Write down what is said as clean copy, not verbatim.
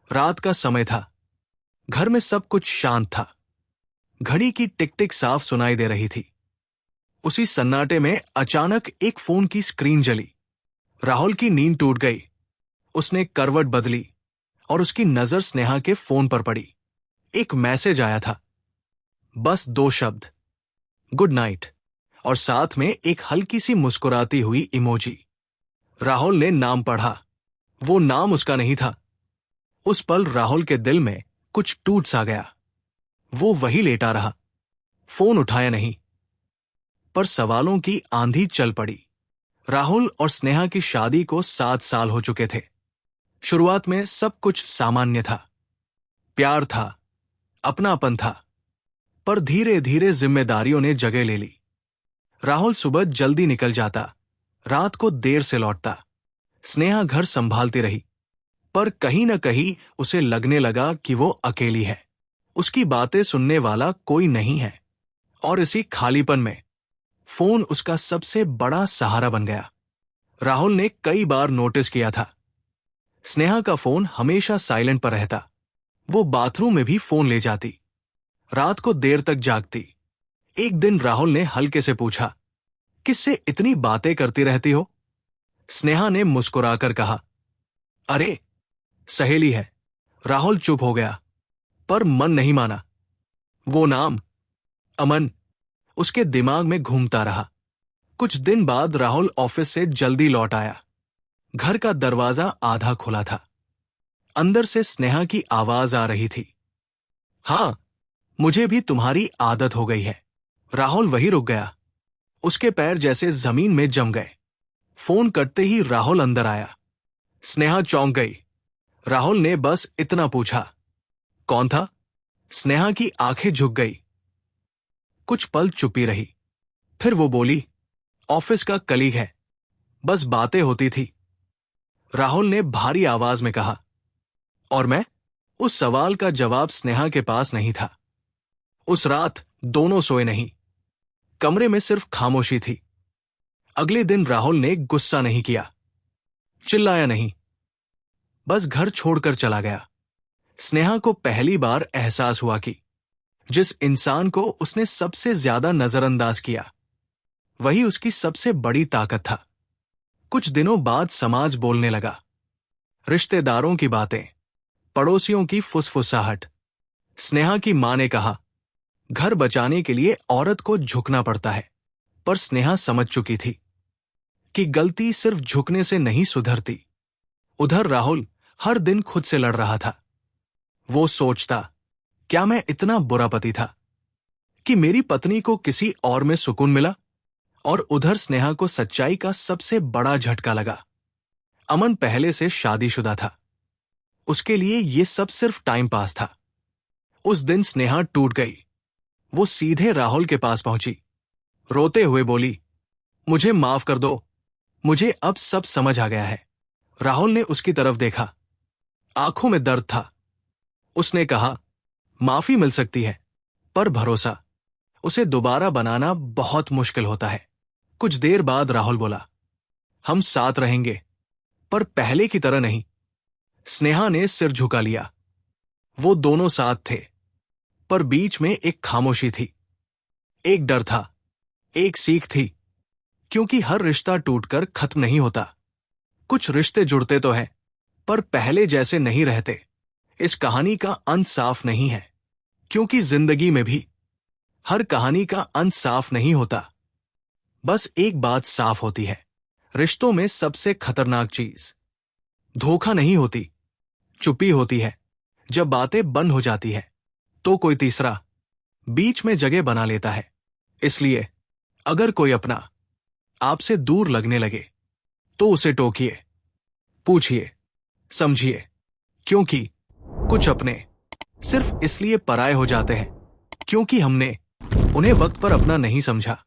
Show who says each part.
Speaker 1: रात का समय था। घर में सब कुछ शांत था। घड़ी की टिक टिक साफ सुनाई दे रही थी। उसी सन्नाटे में अचानक एक फोन की स्क्रीन जली। राहुल की नींद टूट गई। उसने करवट बदली और उसकी नजर स्नेहा के फोन पर पड़ी। एक मैसेज आया था, बस 2 शब्द, गुड नाइट, और साथ में एक हल्की सी मुस्कुराती हुई इमोजी। राहुल ने नाम पढ़ा। वो नाम उसका नहीं था। उस पल राहुल के दिल में कुछ टूट सा गया। वो वही लेटा रहा, फोन उठाया नहीं। पर सवालों की आंधी चल पड़ी। राहुल और स्नेहा की शादी को 7 साल हो चुके थे। शुरुआत में सब कुछ सामान्य था। प्यार था, अपनापन था। पर धीरे धीरे जिम्मेदारियों ने जगह ले ली। राहुल सुबह जल्दी निकल जाता, रात को देर से लौटता। स्नेहा घर संभालती रही। पर कहीं न कहीं उसे लगने लगा कि वो अकेली है। उसकी बातें सुनने वाला कोई नहीं है। और इसी खालीपन में फोन उसका सबसे बड़ा सहारा बन गया। राहुल ने कई बार नोटिस किया था, स्नेहा का फोन हमेशा साइलेंट पर रहता। वो बाथरूम में भी फोन ले जाती, रात को देर तक जागती। एक दिन राहुल ने हल्के से पूछा, किससे इतनी बातें करती रहती हो? स्नेहा ने मुस्कुराकर कहा, अरे सहेली है। राहुल चुप हो गया, पर मन नहीं माना। वो नाम, अमन, उसके दिमाग में घूमता रहा। कुछ दिन बाद राहुल ऑफिस से जल्दी लौट आया। घर का दरवाजा आधा खुला था। अंदर से स्नेहा की आवाज आ रही थी, हां, मुझे भी तुम्हारी आदत हो गई है। राहुल वहीं रुक गया। उसके पैर जैसे जमीन में जम गए। फोन कटते ही राहुल अंदर आया। स्नेहा चौंक गई। राहुल ने बस इतना पूछा, कौन था? स्नेहा की आंखें झुक गई। कुछ पल चुपी रही। फिर वो बोली, ऑफिस का कलीग है, बस बातें होती थी। राहुल ने भारी आवाज में कहा, और मैं? उस सवाल का जवाब स्नेहा के पास नहीं था। उस रात दोनों सोए नहीं। कमरे में सिर्फ खामोशी थी। अगले दिन राहुल ने गुस्सा नहीं किया, चिल्लाया नहीं, बस घर छोड़कर चला गया। स्नेहा को पहली बार एहसास हुआ कि जिस इंसान को उसने सबसे ज्यादा नजरअंदाज किया, वही उसकी सबसे बड़ी ताकत था। कुछ दिनों बाद समाज बोलने लगा। रिश्तेदारों की बातें, पड़ोसियों की फुसफुसाहट। स्नेहा की मां ने कहा, घर बचाने के लिए औरत को झुकना पड़ता है। पर स्नेहा समझ चुकी थी कि गलती सिर्फ झुकने से नहीं सुधरती। उधर राहुल हर दिन खुद से लड़ रहा था। वो सोचता, क्या मैं इतना बुरा पति था कि मेरी पत्नी को किसी और में सुकून मिला? और उधर स्नेहा को सच्चाई का सबसे बड़ा झटका लगा। अमन पहले से शादीशुदा था। उसके लिए ये सब सिर्फ टाइम पास था। उस दिन स्नेहा टूट गई। वो सीधे राहुल के पास पहुंची। रोते हुए बोली, मुझे माफ कर दो, मुझे अब सब समझ आ गया है। राहुल ने उसकी तरफ देखा। आंखों में दर्द था। उसने कहा, माफी मिल सकती है, पर भरोसा, उसे दोबारा बनाना बहुत मुश्किल होता है। कुछ देर बाद राहुल बोला, हम साथ रहेंगे, पर पहले की तरह नहीं। स्नेहा ने सिर झुका लिया। वो दोनों साथ थे, पर बीच में एक खामोशी थी। एक डर था, एक सीख थी, क्योंकि हर रिश्ता टूटकर खत्म नहीं होता। कुछ रिश्ते जुड़ते तो हैं, पर पहले जैसे नहीं रहते। इस कहानी का अंत साफ नहीं है, क्योंकि जिंदगी में भी हर कहानी का अंत साफ नहीं होता। बस एक बात साफ होती है, रिश्तों में सबसे खतरनाक चीज धोखा नहीं होती, चुप्पी होती है। जब बातें बंद हो जाती है, तो कोई तीसरा बीच में जगह बना लेता है। इसलिए अगर कोई अपना आपसे दूर लगने लगे, तो उसे टोकिए, पूछिए, समझिए, क्योंकि कुछ अपने सिर्फ इसलिए पराये हो जाते हैं क्योंकि हमने उन्हें वक्त पर अपना नहीं समझा।